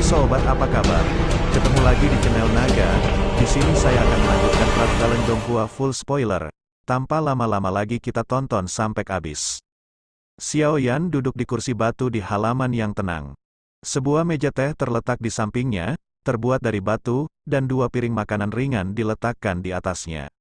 sobat, apa kabar? Ketemu lagi di channel Naga. Di sini saya akan melanjutkan Plat Galen Donghua full spoiler. Tanpa lama-lama lagi kita tonton sampai habis. Xiao Yan duduk di kursi batu di halaman yang tenang. Sebuah meja teh terletak di sampingnya, terbuat dari batu, dan dua piring makanan ringan diletakkan di atasnya.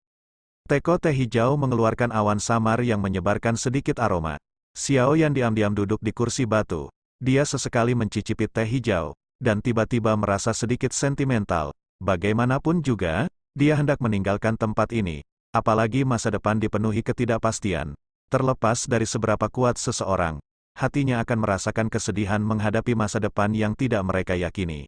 Teko teh hijau mengeluarkan awan samar yang menyebarkan sedikit aroma. Xiao Yan diam-diam duduk di kursi batu. Dia sesekali mencicipi teh hijau, dan tiba-tiba merasa sedikit sentimental. Bagaimanapun juga, dia hendak meninggalkan tempat ini. Apalagi masa depan dipenuhi ketidakpastian. Terlepas dari seberapa kuat seseorang, hatinya akan merasakan kesedihan menghadapi masa depan yang tidak mereka yakini.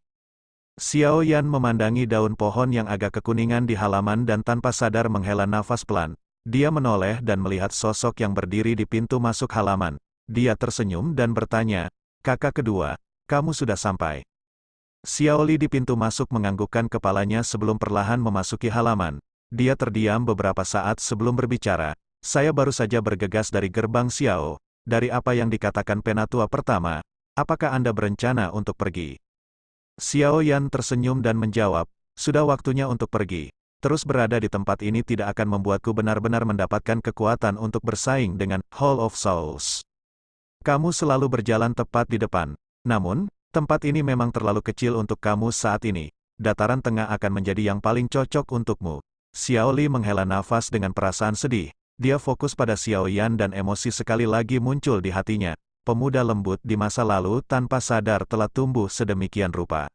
Xiao Yan memandangi daun pohon yang agak kekuningan di halaman dan tanpa sadar menghela nafas pelan. Dia menoleh dan melihat sosok yang berdiri di pintu masuk halaman. Dia tersenyum dan bertanya, "Kakak kedua, kamu sudah sampai?" Xiao Li di pintu masuk menganggukkan kepalanya sebelum perlahan memasuki halaman. Dia terdiam beberapa saat sebelum berbicara. "Saya baru saja bergegas dari gerbang Xiao. Dari apa yang dikatakan penatua pertama, apakah Anda berencana untuk pergi?" Xiao Yan tersenyum dan menjawab, "Sudah waktunya untuk pergi. Terus berada di tempat ini tidak akan membuatku benar-benar mendapatkan kekuatan untuk bersaing dengan Hall of Souls. Kamu selalu berjalan tepat di depan. Namun, tempat ini memang terlalu kecil untuk kamu saat ini. Dataran tengah akan menjadi yang paling cocok untukmu." Xiao Li menghela nafas dengan perasaan sedih. Dia fokus pada Xiao Yan dan emosi sekali lagi muncul di hatinya. Pemuda lembut di masa lalu tanpa sadar telah tumbuh sedemikian rupa.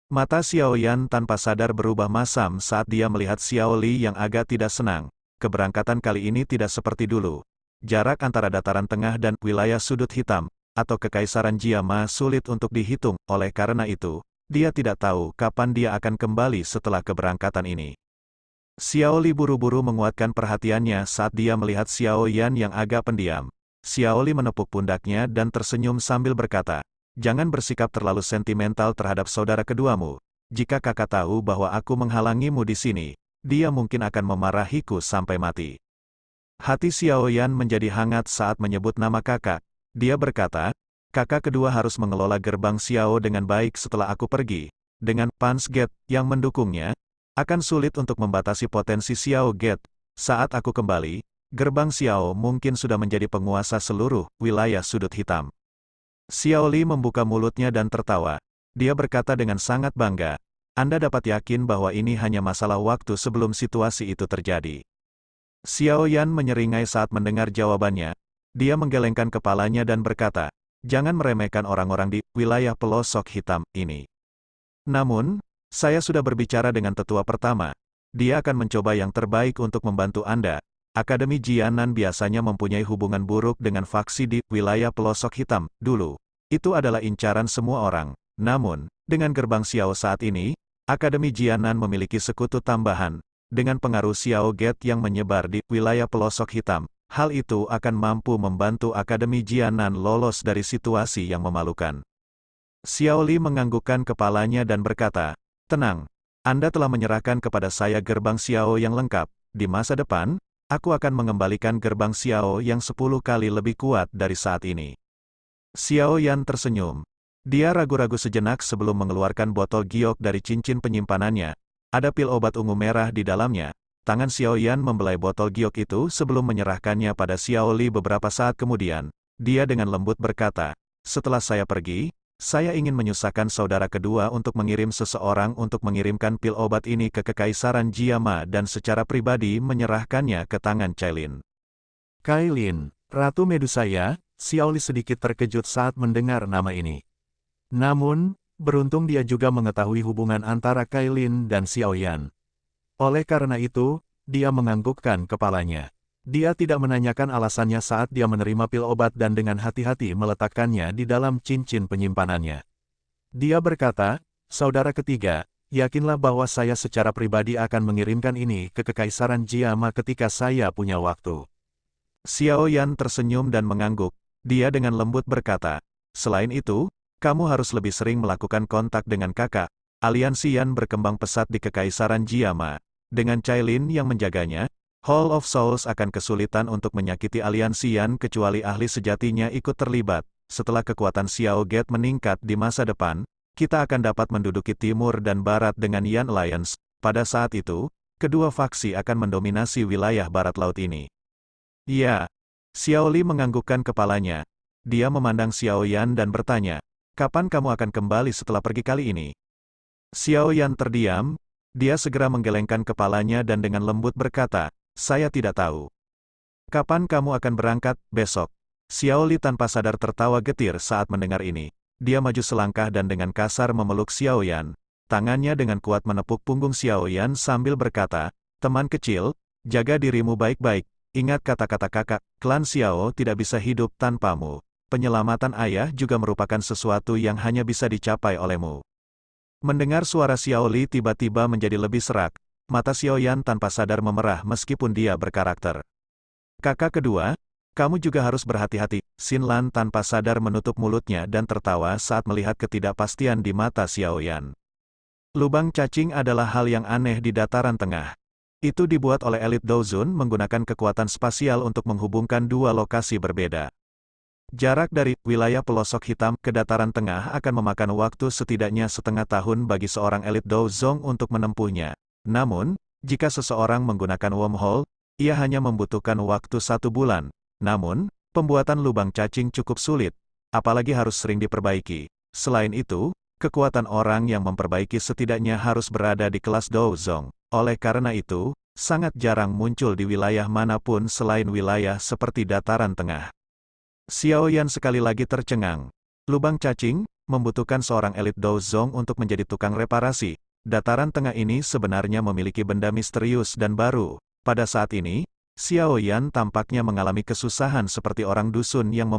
Mata Xiao Yan tanpa sadar berubah masam saat dia melihat Xiao Li yang agak tidak senang. Keberangkatan kali ini tidak seperti dulu. Jarak antara dataran tengah dan wilayah sudut hitam, atau kekaisaran Jiama sulit untuk dihitung, oleh karena itu, dia tidak tahu kapan dia akan kembali setelah keberangkatan ini. Xiao Li buru-buru menguatkan perhatiannya saat dia melihat Xiao Yan yang agak pendiam. Xiao Li menepuk pundaknya dan tersenyum sambil berkata, "Jangan bersikap terlalu sentimental terhadap saudara keduamu. Jika kakak tahu bahwa aku menghalangimu di sini, dia mungkin akan memarahiku sampai mati." Hati Xiao Yan menjadi hangat saat menyebut nama kakak. Dia berkata, "Kakak kedua harus mengelola gerbang Xiao dengan baik setelah aku pergi. Dengan Punch Gate yang mendukungnya, akan sulit untuk membatasi potensi Xiao Gate. Saat aku kembali, gerbang Xiao mungkin sudah menjadi penguasa seluruh wilayah sudut hitam." Xiao Li membuka mulutnya dan tertawa. Dia berkata dengan sangat bangga, "Anda dapat yakin bahwa ini hanya masalah waktu sebelum situasi itu terjadi." Xiao Yan menyeringai saat mendengar jawabannya. Dia menggelengkan kepalanya dan berkata, "Jangan meremehkan orang-orang di wilayah pelosok hitam ini. Namun, saya sudah berbicara dengan tetua pertama. Dia akan mencoba yang terbaik untuk membantu Anda. Akademi Jianan biasanya mempunyai hubungan buruk dengan faksi di wilayah pelosok hitam dulu. Itu adalah incaran semua orang. Namun, dengan gerbang Xiao saat ini, Akademi Jianan memiliki sekutu tambahan. Dengan pengaruh Xiao Gate yang menyebar di wilayah pelosok hitam, hal itu akan mampu membantu Akademi Jianan lolos dari situasi yang memalukan." Xiao Li menganggukkan kepalanya dan berkata, "Tenang, Anda telah menyerahkan kepada saya gerbang Xiao yang lengkap. Di masa depan, aku akan mengembalikan gerbang Xiao yang 10 kali lebih kuat dari saat ini." Xiao Yan tersenyum. Dia ragu-ragu sejenak sebelum mengeluarkan botol giok dari cincin penyimpanannya. Ada pil obat ungu merah di dalamnya. Tangan Xiao Yan membelai botol giok itu sebelum menyerahkannya pada Xiao Li beberapa saat kemudian. Dia dengan lembut berkata, "Setelah saya pergi, saya ingin menyusahkan saudara kedua untuk mengirim seseorang untuk mengirimkan pil obat ini ke Kekaisaran Jiama dan secara pribadi menyerahkannya ke tangan Cailin." "Cailin, Ratu Medusa ya?" Xiao Li sedikit terkejut saat mendengar nama ini. Namun, beruntung dia juga mengetahui hubungan antara Cailin dan Xiao Yan. Oleh karena itu, dia menganggukkan kepalanya. Dia tidak menanyakan alasannya saat dia menerima pil obat dan dengan hati-hati meletakkannya di dalam cincin penyimpanannya. Dia berkata, "Saudara ketiga, yakinlah bahwa saya secara pribadi akan mengirimkan ini ke Kekaisaran Jiama ketika saya punya waktu." Xiao Yan tersenyum dan mengangguk. Dia dengan lembut berkata, "Selain itu, kamu harus lebih sering melakukan kontak dengan kakak." Aliansi Yan berkembang pesat di Kekaisaran Jiama. Dengan Cailin yang menjaganya, Hall of Souls akan kesulitan untuk menyakiti aliansi Yan kecuali ahli sejatinya ikut terlibat. Setelah kekuatan Xiao Gate meningkat di masa depan, kita akan dapat menduduki timur dan barat dengan Yan Alliance. Pada saat itu, kedua faksi akan mendominasi wilayah barat laut ini. Ya. Xiao Li menganggukkan kepalanya. Dia memandang Xiao Yan dan bertanya, kapan kamu akan kembali setelah pergi kali ini? Xiao Yan terdiam, dia segera menggelengkan kepalanya dan dengan lembut berkata, saya tidak tahu. Kapan kamu akan berangkat? Besok. Xiao Li tanpa sadar tertawa getir saat mendengar ini. Dia maju selangkah dan dengan kasar memeluk Xiao Yan. Tangannya dengan kuat menepuk punggung Xiao Yan sambil berkata, teman kecil, jaga dirimu baik-baik. Ingat kata-kata kakak, klan Xiao tidak bisa hidup tanpamu. Penyelamatan ayah juga merupakan sesuatu yang hanya bisa dicapai olehmu. Mendengar suara Xiao Li tiba-tiba menjadi lebih serak. Mata Xiao Yan tanpa sadar memerah meskipun dia berkarakter. Kakak kedua, kamu juga harus berhati-hati. Xin Lan tanpa sadar menutup mulutnya dan tertawa saat melihat ketidakpastian di mata Xiao Yan. Lubang cacing adalah hal yang aneh di dataran tengah. Itu dibuat oleh elit Douzun menggunakan kekuatan spasial untuk menghubungkan dua lokasi berbeda. Jarak dari wilayah pelosok hitam ke dataran tengah akan memakan waktu setidaknya setengah tahun bagi seorang elit Douzong untuk menempuhnya. Namun, jika seseorang menggunakan wormhole, ia hanya membutuhkan waktu 1 bulan. Namun, pembuatan lubang cacing cukup sulit, apalagi harus sering diperbaiki. Selain itu, kekuatan orang yang memperbaiki setidaknya harus berada di kelas Douzong. Oleh karena itu, sangat jarang muncul di wilayah manapun selain wilayah seperti dataran tengah. Xiao Yan sekali lagi tercengang. Lubang cacing membutuhkan seorang elit Douzong untuk menjadi tukang reparasi. Dataran tengah ini sebenarnya memiliki benda misterius dan baru. Pada saat ini, Xiao Yan tampaknya mengalami kesusahan seperti orang dusun yang